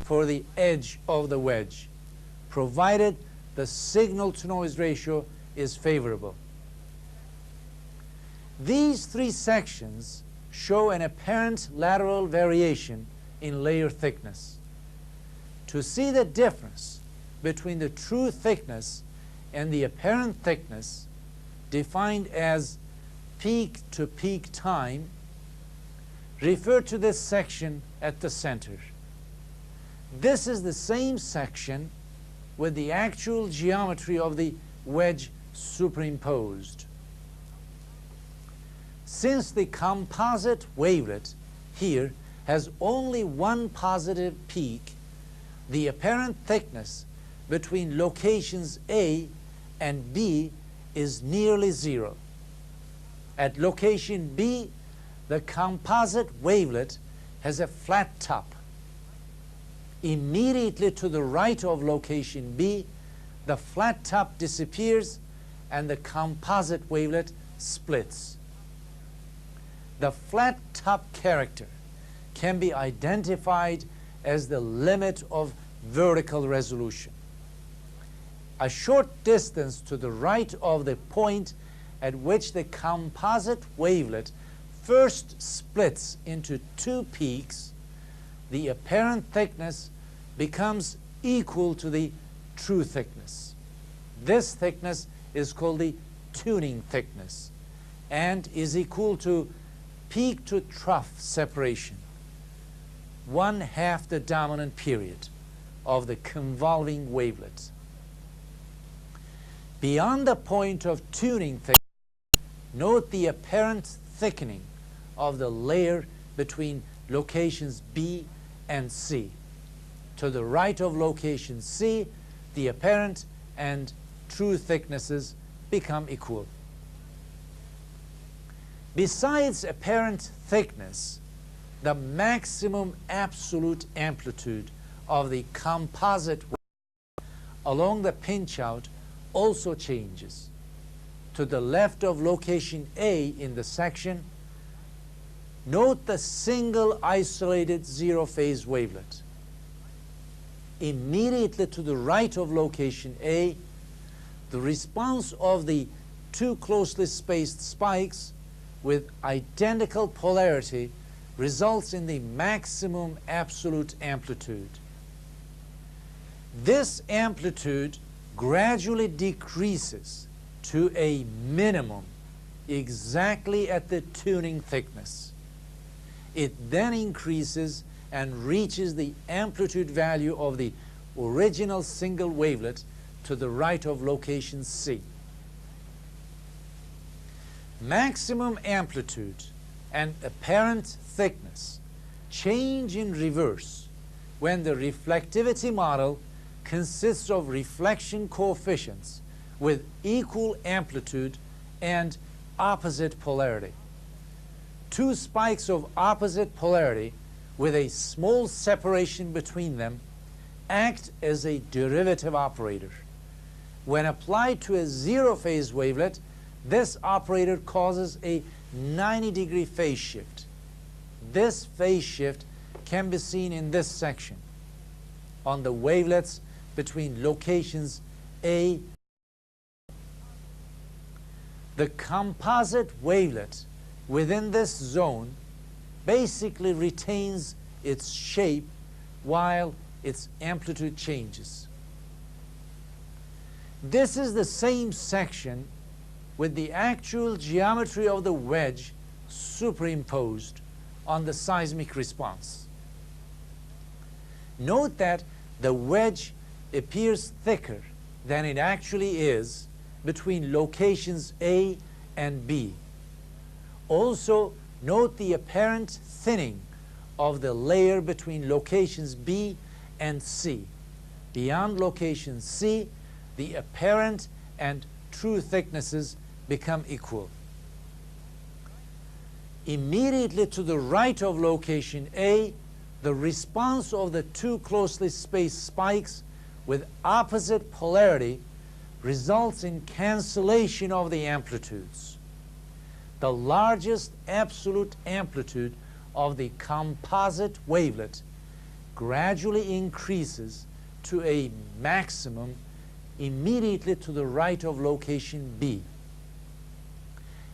for the edge of the wedge, provided the signal-to-noise ratio is favorable. These three sections show an apparent lateral variation in layer thickness. To see the difference between the true thickness and the apparent thickness, defined as peak to peak time, refer to this section at the center. This is the same section with the actual geometry of the wedge superimposed. Since the composite wavelet here has only one positive peak, the apparent thickness between locations A and B is nearly zero. At location B, the composite wavelet has a flat top. Immediately to the right of location B, the flat top disappears and the composite wavelet splits. The flat top character can be identified as the limit of vertical resolution. A short distance to the right of the point at which the composite wavelet first splits into two peaks, the apparent thickness becomes equal to the true thickness. This thickness is called the tuning thickness and is equal to peak to trough separation, 1/2 the dominant period of the convolving wavelet. Beyond the point of tuning thickness, note the apparent thickening of the layer between locations B and C. To the right of location C, the apparent and true thicknesses become equal. Besides apparent thickness, the maximum absolute amplitude of the composite along the pinch-out also changes. To the left of location A in the section, note the single isolated zero-phase wavelet. Immediately to the right of location A, the response of the two closely spaced spikes with identical polarity results in the maximum absolute amplitude. This amplitude gradually decreases to a minimum exactly at the tuning thickness. It then increases and reaches the amplitude value of the original single wavelet to the right of location C. Maximum amplitude and apparent thickness change in reverse when the reflectivity model consists of reflection coefficients with equal amplitude and opposite polarity. Two spikes of opposite polarity with a small separation between them act as a derivative operator. When applied to a zero-phase wavelet, this operator causes a 90-degree phase shift. This phase shift can be seen in this section on the wavelets between locations A. The composite wavelet within this zone basically retains its shape while its amplitude changes. This is the same section with the actual geometry of the wedge superimposed on the seismic response. Note that the wedge appears thicker than it actually is between locations A and B. Also, note the apparent thinning of the layer between locations B and C. Beyond location C, the apparent and true thicknesses become equal. Immediately to the right of location A, the response of the two closely spaced spikes with opposite polarity results in cancellation of the amplitudes. The largest absolute amplitude of the composite wavelet gradually increases to a maximum immediately to the right of location B.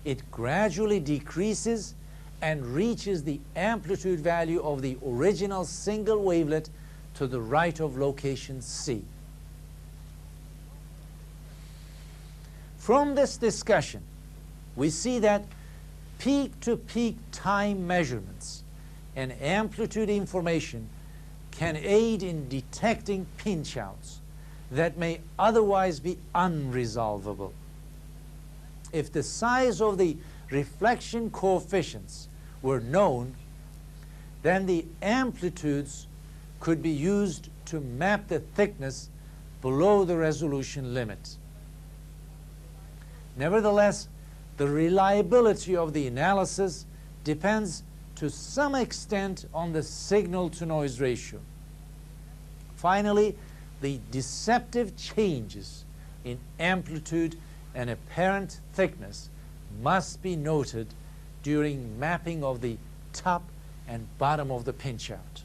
It gradually decreases and reaches the amplitude value of the original single wavelet to the right of location C. From this discussion, we see that peak-to-peak time measurements and amplitude information can aid in detecting pinch-outs that may otherwise be unresolvable. If the size of the reflection coefficients were known, then the amplitudes could be used to map the thickness below the resolution limit. Nevertheless, the reliability of the analysis depends to some extent on the signal-to-noise ratio. Finally, the deceptive changes in amplitude and apparent thickness must be noted during mapping of the top and bottom of the pinch-out.